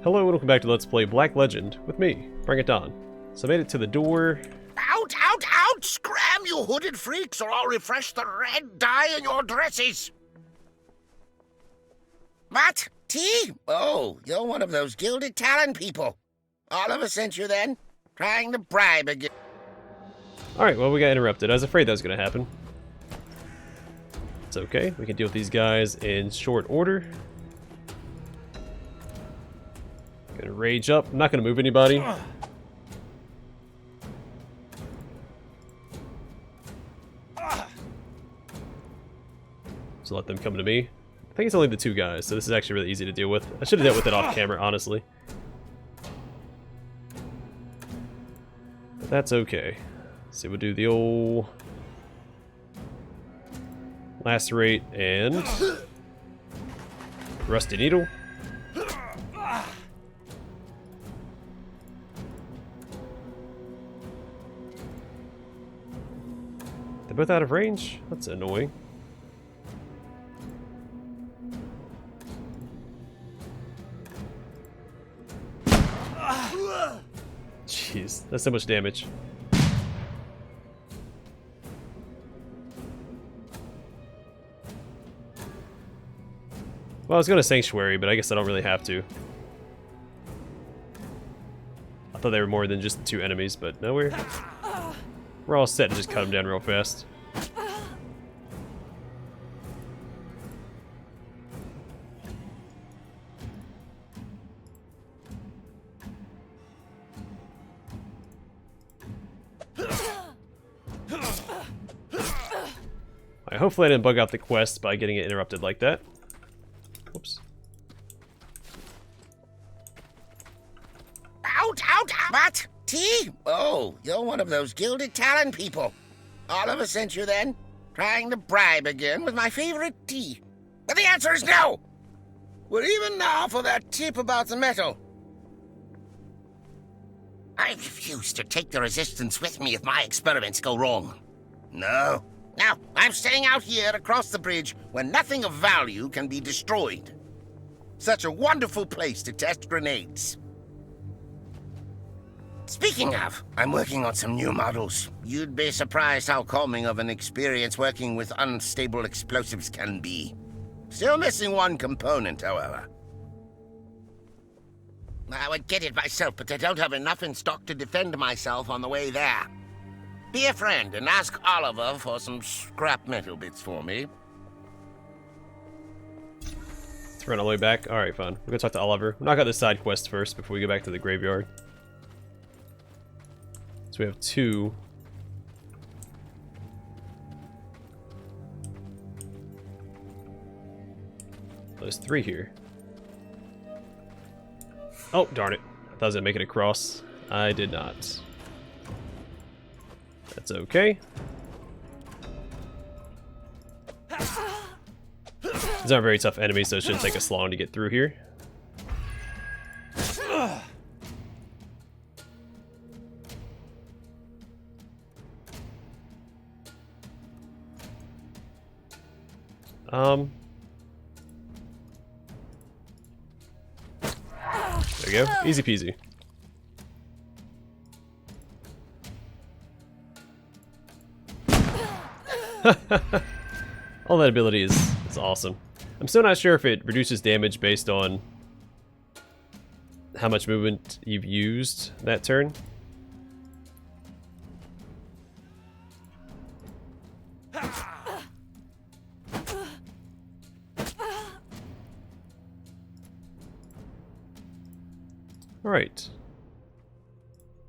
Hello and welcome back to Let's Play Black Legend with me, Bring It On. So I made it to the door. Out, out, out! Scram, you hooded freaks, or I'll refresh the red dye in your dresses! What? Tea? Oh, you're one of those gilded talon people. Oliver sent you then? Trying to bribe again. Alright, well we got interrupted. I was afraid that was going to happen. It's okay, we can deal with these guys in short order. Gonna rage up. I'm not gonna move anybody. So let them come to me. I think it's only the two guys, so this is actually really easy to deal with. I should have dealt with it off camera, honestly. But that's okay. So we'll do the old lacerate and rusty needle. They're both out of range? That's annoying. Jeez, that's so much damage. Well, I was going to Sanctuary, but I guess I don't really have to. I thought they were more than just the two enemies, but no, we're all set to just cut them down real fast. Hopefully I didn't bug out the quest by getting it interrupted like that. Whoops. Out, out, out! What? Tea? Oh, you're one of those gilded talon people. Oliver sent you then? Trying to bribe again with my favorite tea. But the answer is no! We're even now for that tip about the metal. I refuse to take the resistance with me if my experiments go wrong. No. Now, I'm staying out here across the bridge where nothing of value can be destroyed. Such a wonderful place to test grenades. Speaking of, I'm working on some new models. You'd be surprised how calming of an experience working with unstable explosives can be. Still missing one component, however. I would get it myself, but I don't have enough in stock to defend myself on the way there. Be a friend and ask Oliver for some scrap metal bits for me. Let's run all the way back. Alright, fine. We're gonna talk to Oliver. We'll knock out the side quest first before we go back to the graveyard. So we have two. There's three here. Oh, darn it. I thought I was gonna make it across. I did not. That's okay. These aren't very tough enemies, so it shouldn't take us long to get through here. There you go. Easy peasy. All that ability is awesome. I'm still not sure if it reduces damage based on how much movement you've used that turn. Alright.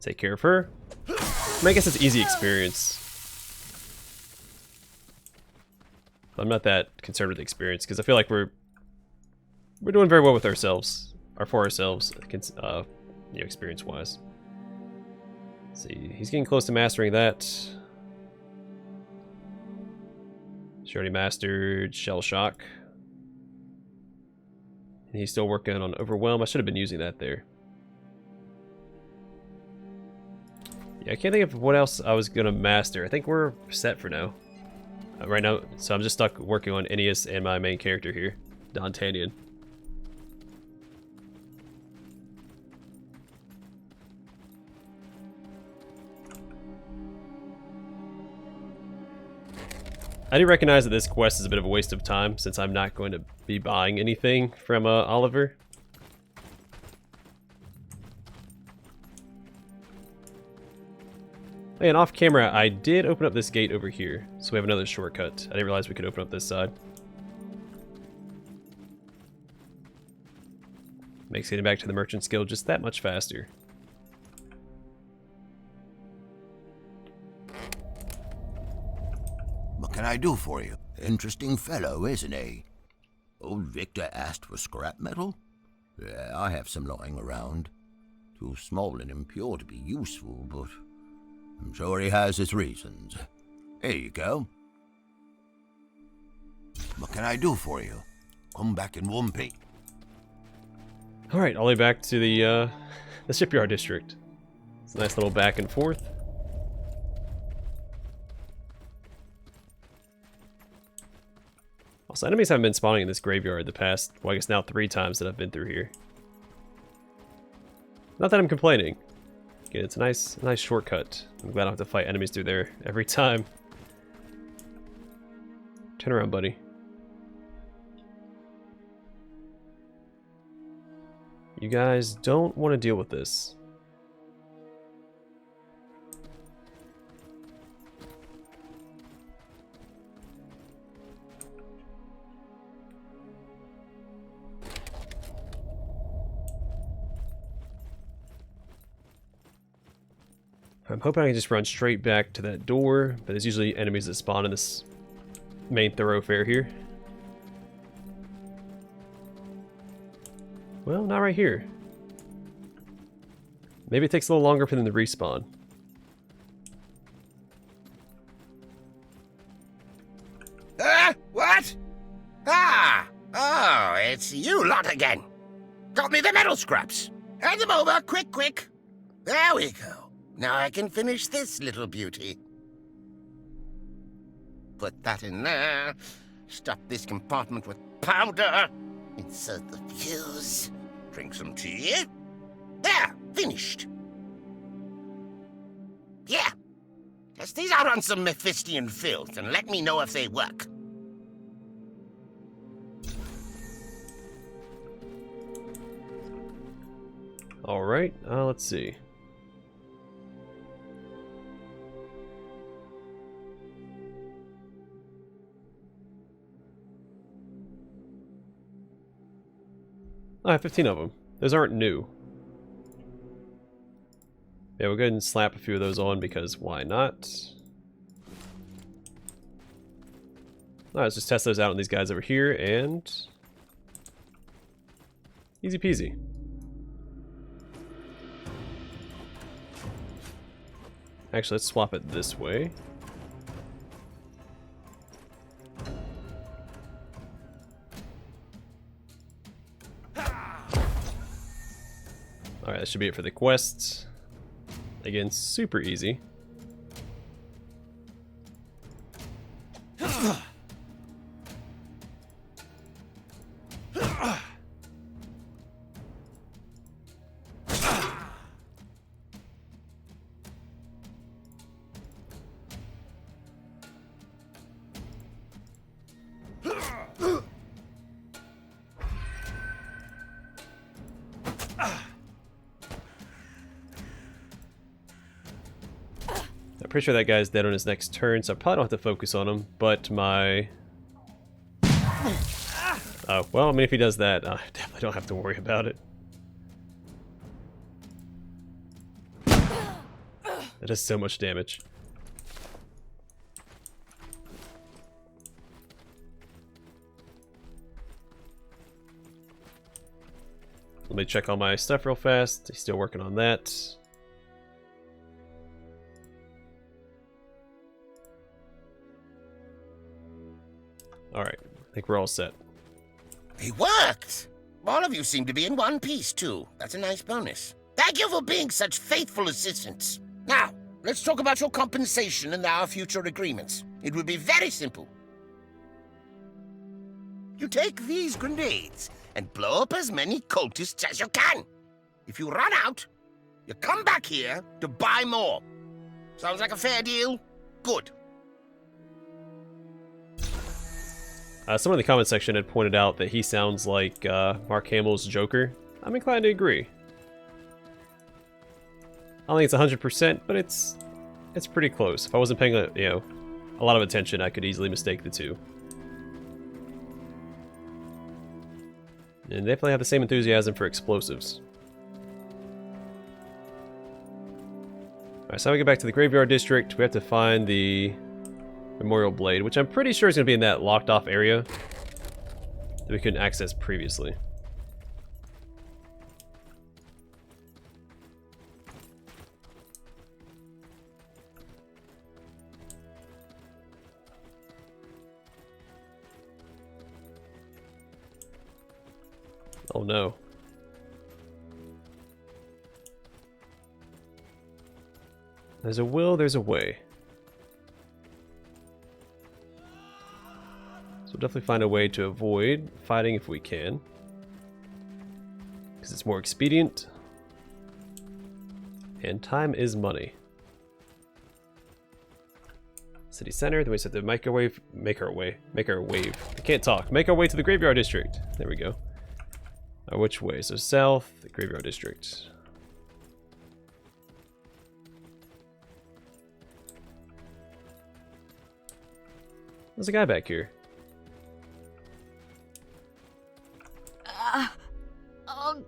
Take care of her. I guess it's easy experience. I'm not that concerned with the experience because I feel like we're doing very well with ourselves, or for ourselves, experience-wise. Let's see, he's getting close to mastering that. She already mastered Shell Shock, and he's still working on Overwhelm. I should have been using that there. Yeah, I can't think of what else I was gonna master. I think we're set for now. Right now, so I'm just stuck working on Ennius and my main character here, D'Artagnan. I do recognize that this quest is a bit of a waste of time since I'm not going to be buying anything from Oliver. And off camera, I did open up this gate over here, so we have another shortcut. I didn't realize we could open up this side. Makes getting back to the Merchant's Guild just that much faster. What can I do for you? Interesting fellow, isn't he? Old Victor asked for scrap metal? Yeah, I have some lying around. Too small and impure to be useful, but I'm sure he has his reasons. Here you go. What can I do for you? Come back in one piece. Alright, all the way back to the shipyard district. It's a nice little back and forth. Also, enemies haven't been spawning in this graveyard the past, well, I guess now 3 times that I've been through here. Not that I'm complaining. Again, it's a nice shortcut. I'm glad I don't have to fight enemies through there every time. Turn around, buddy. You guys don't want to deal with this. I'm hoping I can just run straight back to that door, but there's usually enemies that spawn in this main thoroughfare here. Well, not right here. Maybe it takes a little longer for them to respawn. What? Ah! Oh, it's you lot again. Got me the metal scraps. Hand them over, quick, quick. There we go. Now I can finish this little beauty. Put that in there. Stuff this compartment with powder. Insert the fuse. Drink some tea. There, finished. Yeah. Test these out on some Mephistian filth and let me know if they work. Alright, let's see. I have 15 of them. Those aren't new. Yeah, we'll go ahead and slap a few of those on because why not? Alright, let's just test those out on these guys over here and... easy peasy. Actually, let's swap it this way. Alright, that should be it for the quests. Again, super easy. I'm pretty sure that guy's dead on his next turn, so I probably don't have to focus on him, but my... oh, well, I mean, if he does that, I definitely don't have to worry about it. That does so much damage. Let me check all my stuff real fast. He's still working on that. Alright, I think we're all set. It worked! All of you seem to be in one piece, too. That's a nice bonus. Thank you for being such faithful assistants. Now, let's talk about your compensation and our future agreements. It will be very simple. You take these grenades and blow up as many cultists as you can. If you run out, you come back here to buy more. Sounds like a fair deal? Good. Someone in the comment section had pointed out that he sounds like Mark Hamill's Joker. I'm inclined to agree. I don't think it's 100%, but it's pretty close. If I wasn't paying a lot of attention, I could easily mistake the two. And they definitely have the same enthusiasm for explosives. Alright, so now we get back to the Graveyard District. We have to find the Memorial Blade, which I'm pretty sure is going to be in that locked off area that we couldn't access previously. Oh no. There's a will, there's a way. So we'll definitely find a way to avoid fighting if we can. Because it's more expedient. And time is money. City center, then we just have to make our wave. I can't talk. Make our way to the Graveyard District. There we go. Which way? So south, the Graveyard District. There's a guy back here. Oh,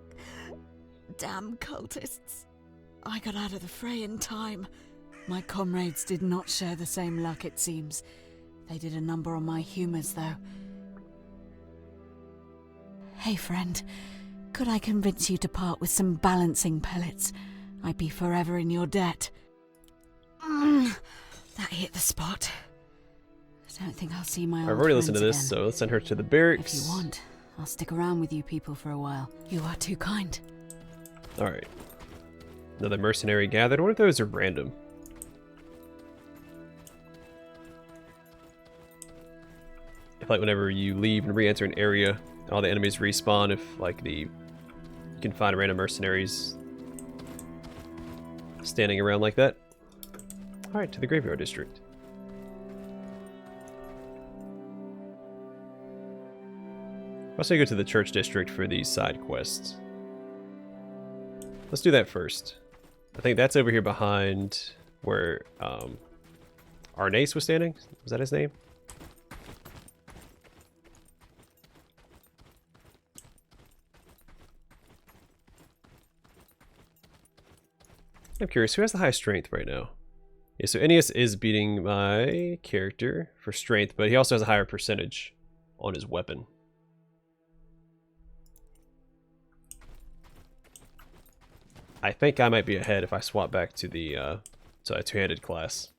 damn cultists. I got out of the fray in time. My comrades did not share the same luck, it seems. They did a number on my humors, though. Hey, friend. Could I convince you to part with some balancing pellets? I'd be forever in your debt. That hit the spot. I don't think I'll see my old I've already listened to friends this, again. so let's send her to the barracks. If you want, I'll stick around with you people for a while. You are too kind. Alright. Another mercenary gathered. What if those are random? If like whenever you leave and re-enter an area, all the enemies respawn, if like you can find random mercenaries standing around like that. Alright, to the Graveyard District. Also go to the Church District for these side quests. Let's do that first. I think that's over here behind where Arnace was standing. Was that his name? I'm curious, who has the highest strength right now? Yeah, so Ennius is beating my character for strength, but he also has a higher percentage on his weapon. I think I might be ahead if I swap back to the two-handed class.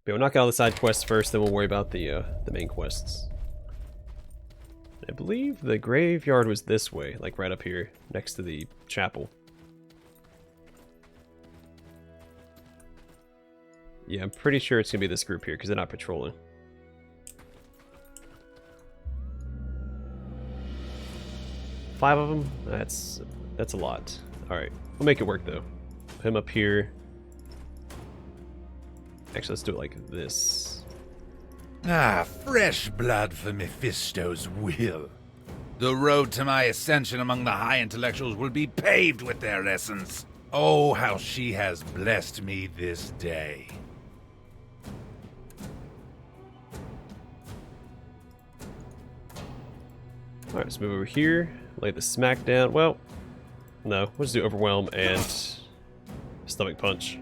But we'll knock out the side quests first, then we'll worry about the main quests. I believe the graveyard was this way, like right up here, next to the chapel. Yeah, I'm pretty sure it's gonna be this group here, because they're not patrolling. Five of them? That's a lot. Alright, we'll make it work though. Put him up here. Actually, let's do it like this. Ah, fresh blood for Mephisto's will. The road to my ascension among the high intellectuals will be paved with their essence. Oh, how she has blessed me this day. Alright, let's move over here. Lay the smack down. Well, no. We'll just do overwhelm and stomach punch.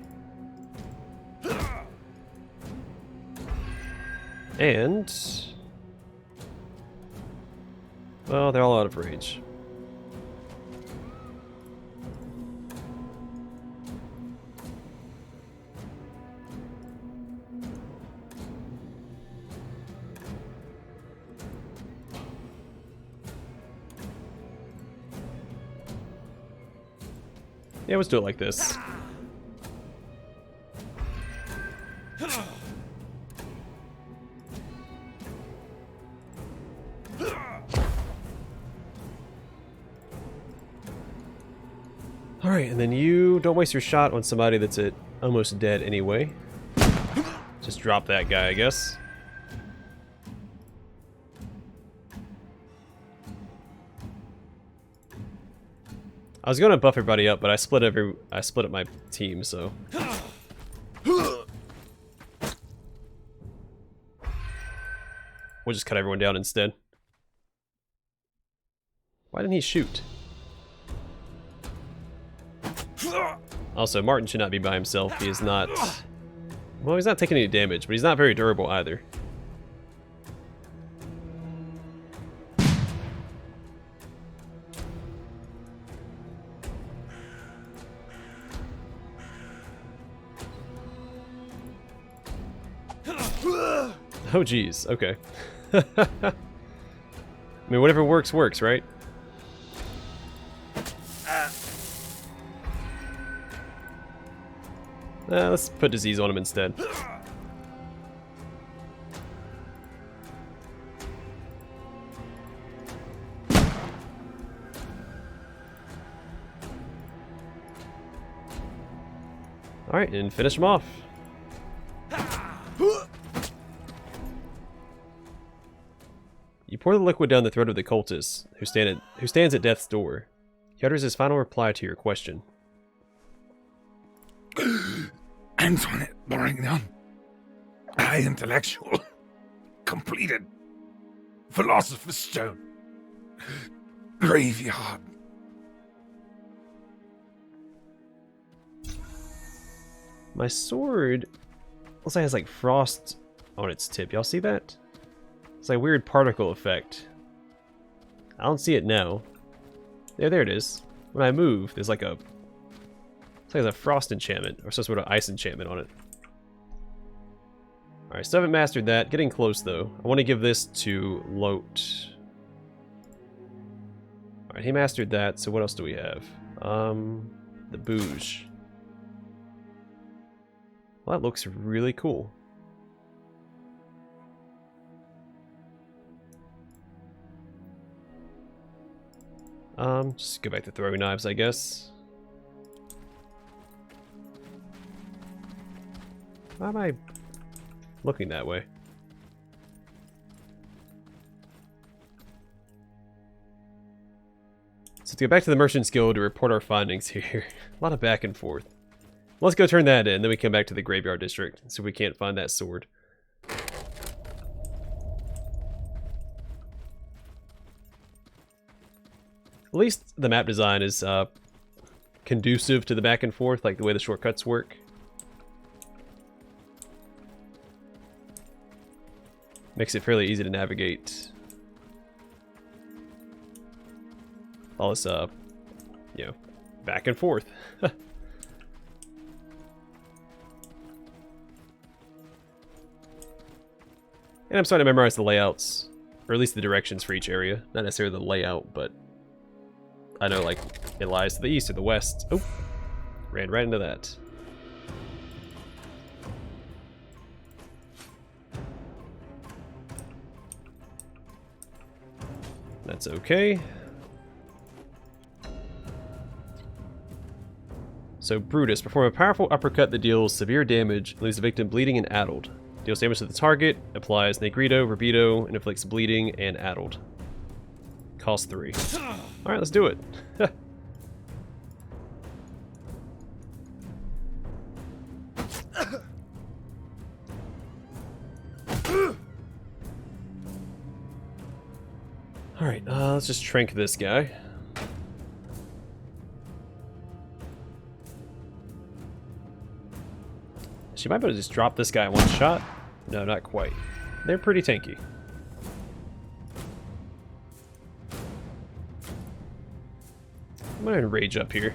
And... well, they're all out of rage. Yeah, let's do it like this. Alright, and then you don't waste your shot on somebody that's almost dead anyway. Just drop that guy, I guess. I was gonna buff everybody up, but I split up my team, so. We'll just cut everyone down instead. Why didn't he shoot? Also, Martin should not be by himself. He is not... Well, he's not taking any damage, but he's not very durable either. Oh, geez. Okay. I mean, whatever works, works, right? Let's put disease on him instead. Alright, and finish him off. You pour the liquid down the throat of the cultist, who stands at death's door. He utters his final reply to your question. Antoinette Borington. High intellectual. Completed. Philosopher's Stone. Graveyard. My sword looks like it has like frost on its tip. Y'all see that? It's like a weird particle effect. I don't see it now. Yeah, there it is. When I move, there's like a... It's like a frost enchantment, or some sort of ice enchantment on it. Alright, still haven't mastered that. Getting close, though. I want to give this to Lote. Alright, he mastered that, so what else do we have? The Bouge. Well, that looks really cool. Just go back to throwing knives, I guess. Why am I looking that way? So to go back to the Merchant's Guild to report our findings here. A lot of back and forth. Let's go turn that in, then we come back to the Graveyard District, so we can't find that sword. At least the map design is conducive to the back and forth, like the way the shortcuts work. Makes it fairly easy to navigate. All this, you know, back and forth. And I'm starting to memorize the layouts, or at least the directions for each area. Not necessarily the layout, but I know, like, it lies to the east or the west. Oh, ran right into that. That's okay. So, Brutus, perform a powerful uppercut that deals severe damage, leaves the victim bleeding and addled. Deals damage to the target, applies Negrito, Rebeto, and inflicts bleeding and addled. Cost 3. Alright, let's do it. Alright, let's just trank this guy. She might be able to just drop this guy in one shot. No, not quite. They're pretty tanky. I'm gonna rage up here.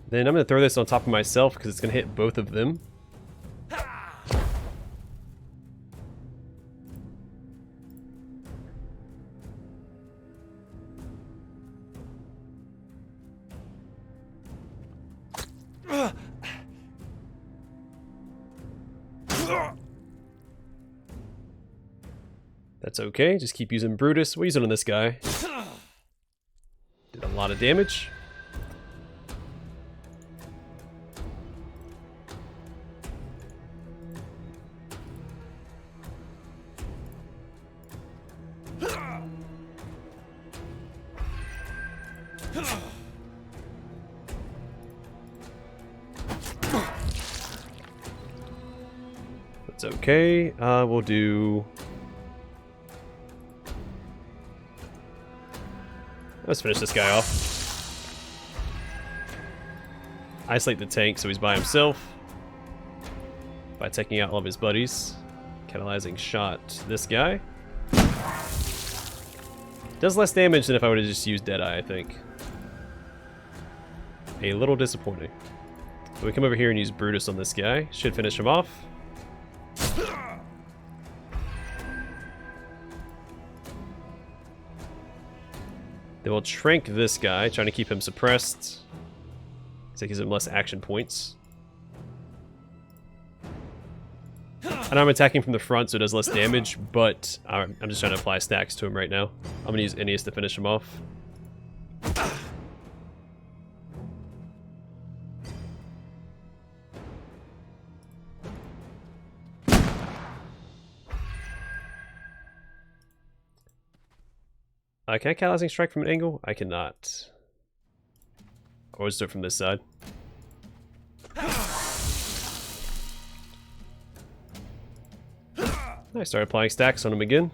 Then I'm gonna throw this on top of myself because it's gonna hit both of them. That's okay, just keep using Brutus. We'll use it on this guy. Did a lot of damage. That's okay. We'll do... Let's finish this guy off. Isolate the tank so he's by himself. By taking out all of his buddies. Catalyzing shot this guy. Does less damage than if I would have just used Deadeye, I think. A little disappointing. But we come over here and use Brutus on this guy. Should finish him off. Then we'll trank this guy, trying to keep him suppressed. So it gives him less action points. And I'm attacking from the front, so it does less damage, but I'm just trying to apply stacks to him right now. I'm going to use Ennius to finish him off. Can I catalyzing strike from an angle? I cannot. I'll always do it from this side. I start applying stacks on him again.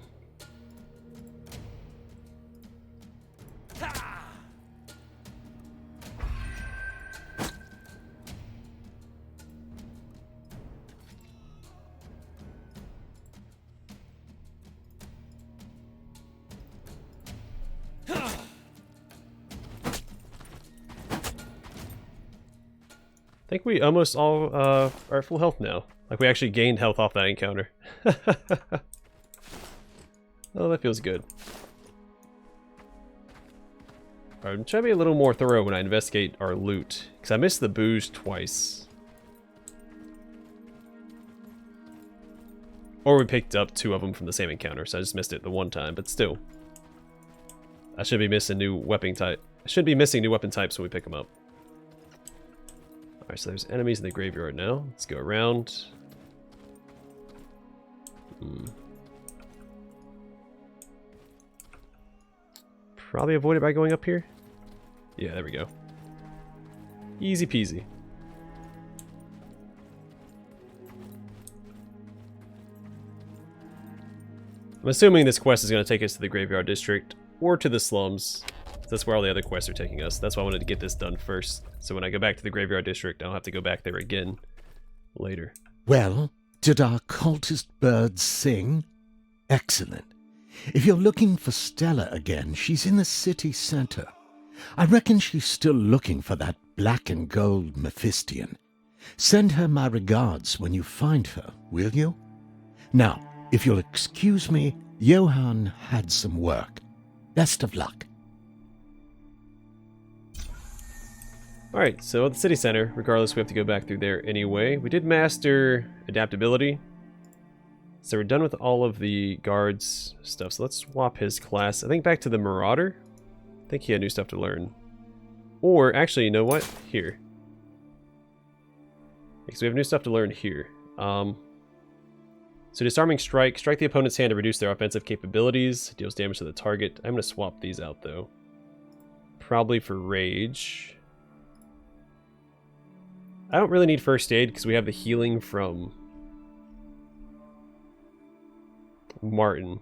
I think we almost all are at full health now. Like we actually gained health off that encounter. Oh, that feels good. Alright, I'm trying to be a little more thorough when I investigate our loot. Because I missed the booze twice. Or we picked up 2 of them from the same encounter, so I just missed it the one time, but still. I should be missing new weapon type. I should be missing new weapon types when we pick them up. Alright, so there's enemies in the graveyard now. Let's go around. Probably avoid it by going up here. Yeah, there we go. Easy peasy. I'm assuming this quest is going to take us to the graveyard district or to the slums. That's where all the other quests are taking us. That's why I wanted to get this done first. So when I go back to the graveyard district, I don't have to go back there again later. Well, did our cultist birds sing? Excellent. If you're looking for Stella again, she's in the city center. I reckon she's still looking for that black and gold Mephistian. Send her my regards when you find her, will you? Now, if you'll excuse me, Johann had some work. Best of luck. Alright, so at the city center, regardless, we have to go back through there anyway. We did master adaptability. So we're done with all of the guards stuff. So let's swap his class. I think back to the Marauder. I think he had new stuff to learn. Or, actually, you know what? Here. Because we have new stuff to learn here. So disarming strike. Strike the opponent's hand to reduce their offensive capabilities. Deals damage to the target. I'm going to swap these out, though. Probably for rage. I don't really need first aid because we have the healing from Martin.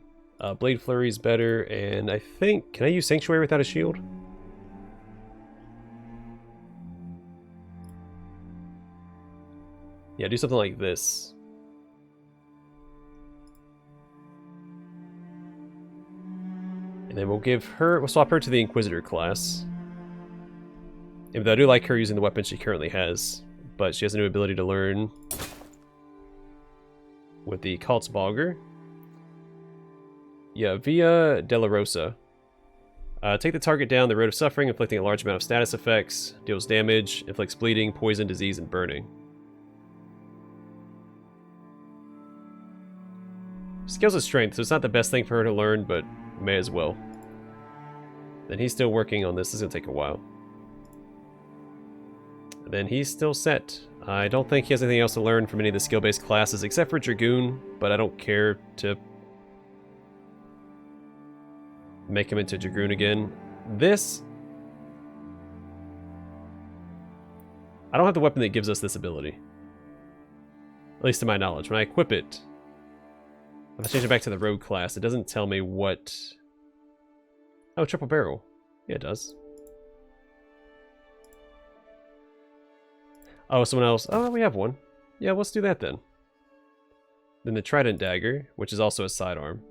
Blade Flurry is better, and I think... Can I use Sanctuary without a shield? Yeah, do something like this. And then we'll swap her to the Inquisitor class. Even though I do like her using the weapon she currently has. But she has a new ability to learn with the Cult's Bogger. Yeah, Via Delarosa. Take the target down the road of suffering, inflicting a large amount of status effects. Deals damage, inflicts bleeding, poison, disease, and burning. Just Skills of strength, so it's not the best thing for her to learn, but may as well. Then he's still working on this. This is going to take a while. And then he's still set. I don't think he has anything else to learn from any of the skill-based classes except for Dragoon, but I don't care to make him into Dragoon again. This... I don't have the weapon that gives us this ability. At least to my knowledge. When I equip it, if I change it back to the rogue class, it doesn't tell me what... Oh, triple barrel. Yeah, it does. Oh, someone else. Oh, we have one. Yeah, let's do that then. Then the trident dagger, which is also a sidearm.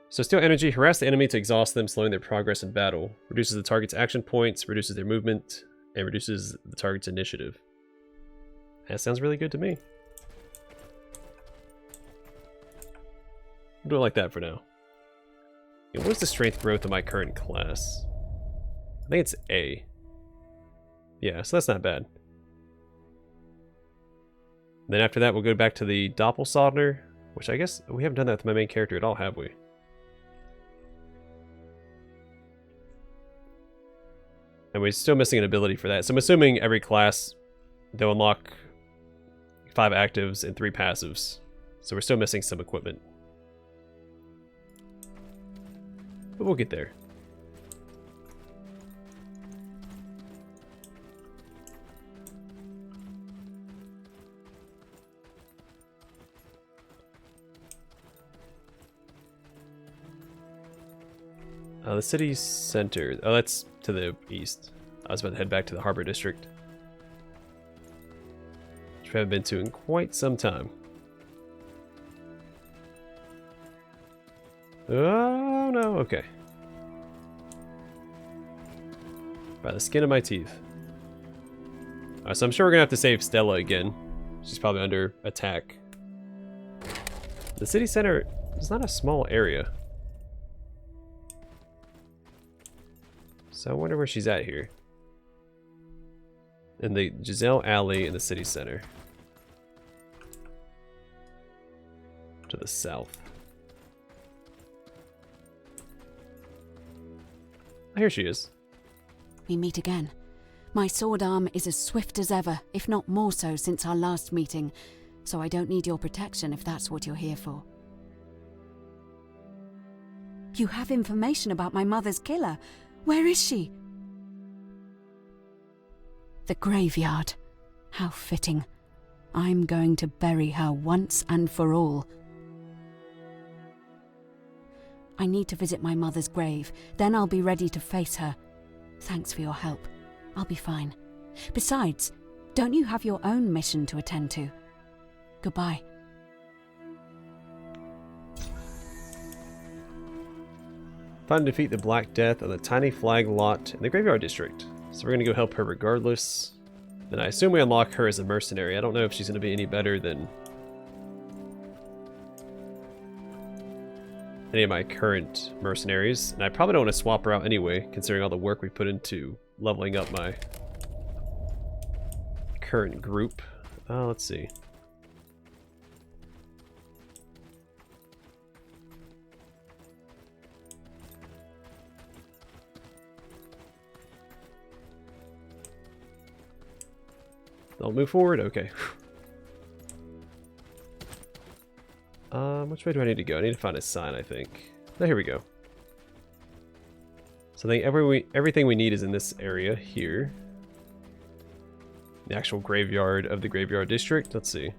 So steal energy, harass the enemy to exhaust them, slowing their progress in battle. Reduces the target's action points, reduces their movement, and reduces the target's initiative. That sounds really good to me. We'll do it like that for now. Yeah, what's the strength growth of my current class? I think it's A. Yeah, so that's not bad. Then after that, we'll go back to the Doppelsoldner, which I guess we haven't done that with my main character at all, have we? And we're still missing an ability for that. So I'm assuming every class, they'll unlock 5 actives and 3 passives. So we're still missing some equipment. But we'll get there. The city center. Oh, that's to the east. I was about to head back to the harbor district, which we haven't been to in quite some time. Oh no, okay. By the skin of my teeth. So I'm sure we're gonna have to save Stella again. She's probably under attack. The city center is not a small area. So I wonder where she's at here. In the Giselle Alley in the city center. To the south. Oh, here she is. We meet again. My sword arm is as swift as ever, if not more so since our last meeting, so I don't need your protection if that's what you're here for. You have information about my mother's killer. Where is she? The graveyard. How fitting. I'm going to bury her once and for all. I need to visit my mother's grave, then I'll be ready to face her. Thanks for your help. I'll be fine. Besides, don't you have your own mission to attend to? Goodbye. Find and defeat the Black Death on the Tiny Flag Lot in the Graveyard District. So we're going to go help her regardless. Then I assume we unlock her as a mercenary. I don't know if she's going to be any better than any of my current mercenaries. And I probably don't want to swap her out anyway, considering all the work we put into leveling up my current group. Let's see. I'll move forward? Okay. Which way do I need to go? I need to find a sign, I think. Oh, here we go. So I think everything we need is in this area here. The actual graveyard of the Graveyard District. Let's see.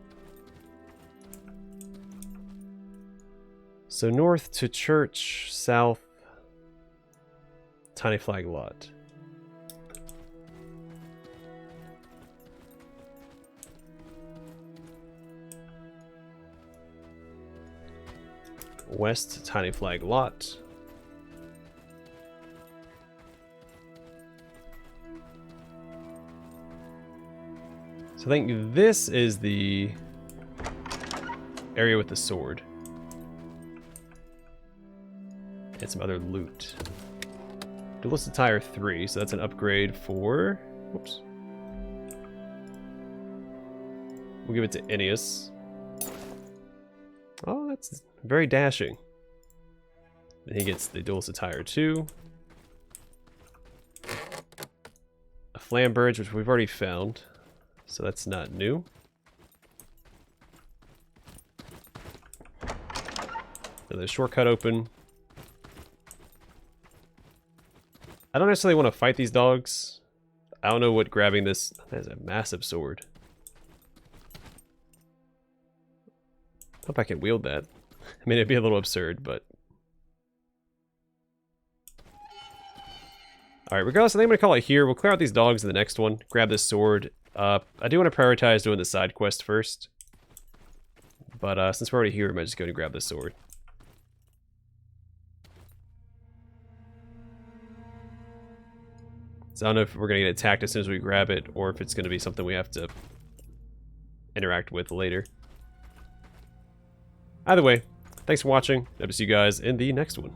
So north to church, south, Tiny Flag Lot. West, Tiny Flag Lot. So I think this is the area with the sword. And some other loot. Duelist Attire 3, so that's an upgrade for... Whoops. We'll give it to Ennius. Oh, that's very dashing. And he gets the duelist attire too. A flamberge, which we've already found, so that's not new. Another shortcut open. I don't necessarily want to fight these dogs. I don't know what grabbing this... That is a massive sword. Hope I can wield that. I mean, it'd be a little absurd, but... Alright, regardless, I think I'm going to call it here. We'll clear out these dogs in the next one. Grab this sword. I do want to prioritize doing the side quest first. But since we're already here, I might just go and grab this sword. So I don't know if we're going to get attacked as soon as we grab it, or if it's going to be something we have to interact with later. Either way, thanks for watching. Hope to see you guys in the next one.